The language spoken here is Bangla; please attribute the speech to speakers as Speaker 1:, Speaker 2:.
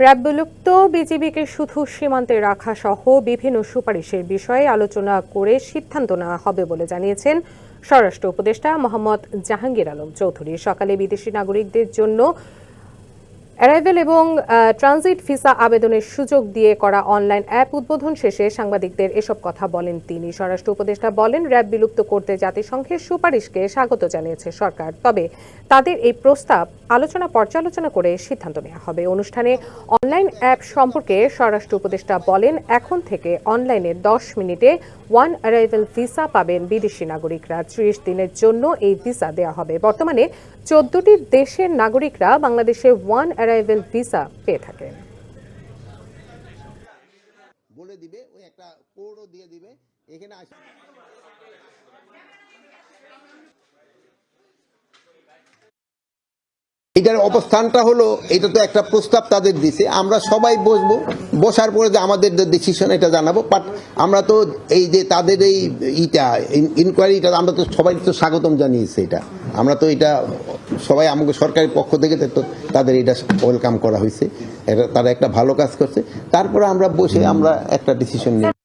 Speaker 1: র্যাব বিলুপ্ত বিজিবিকে শুধু সীমান্তে রাখা সহ বিভিন্ন সুপারিশের বিষয়ে আলোচনা করে সিদ্ধান্ত নেওয়া হবে বলে জানিয়েছেন স্বরাষ্ট্র উপদেষ্টা মোহাম্মদ জাহাঙ্গীর আলম চৌধুরী। সকালে বিদেশি নাগরিকদের জন্য অ্যারাইভেল এবং ট্রানজিট ভিসা আবেদনের সুযোগ দিয়ে করা অনলাইন অ্যাপ উদ্বোধন শেষে সাংবাদিকদের এসব কথা বলেন তিনি। স্বরাষ্ট্র উপদেষ্টা বলেন, র্যাব বিলুপ্ত করতে জাতিসংঘের সুপারিশকে স্বাগত জানিয়েছে সরকার, তবে তাদের এই প্রস্তাব আলোচনা পর্যালোচনা করে সিদ্ধান্ত নেওয়া হবে। অনুষ্ঠানে অনলাইন অ্যাপ সম্পর্কে স্বরাষ্ট্র উপদেষ্টা বলেন, এখন থেকে অনলাইনে 10 মিনিটে ওয়ান অ্যারাইভেল ভিসা পাবেন বিদেশি নাগরিকরা। 30 দিনের জন্য এই ভিসা দেওয়া হবে। বর্তমানে 14টি দেশের নাগরিকরা বাংলাদেশে ওয়ান অ্যারাইভেল ভিসা পেয়ে থাকেন।
Speaker 2: বলে দিবে, ওই একটা কোডও দিয়ে দিবে এখানে। এটার অবস্থানটা হলো, এটা তো একটা প্রস্তাব তাদের দিছে, আমরা সবাই বসবো, বসার পরে যে আমাদের ডিসিশন এটা জানাবো। বাট আমরা তো এই যে তাদের এই ইনকোয়ারিটা আমরা তো সবাই তো স্বাগতম জানিয়েছি। এটা আমরা তো এটা সবাই আমাকে সরকারের পক্ষ থেকে তো তাদের এটা ওয়েলকাম করা হয়েছে, তারা একটা ভালো কাজ করছে। তারপরে আমরা বসে আমরা একটা ডিসিশন নিই।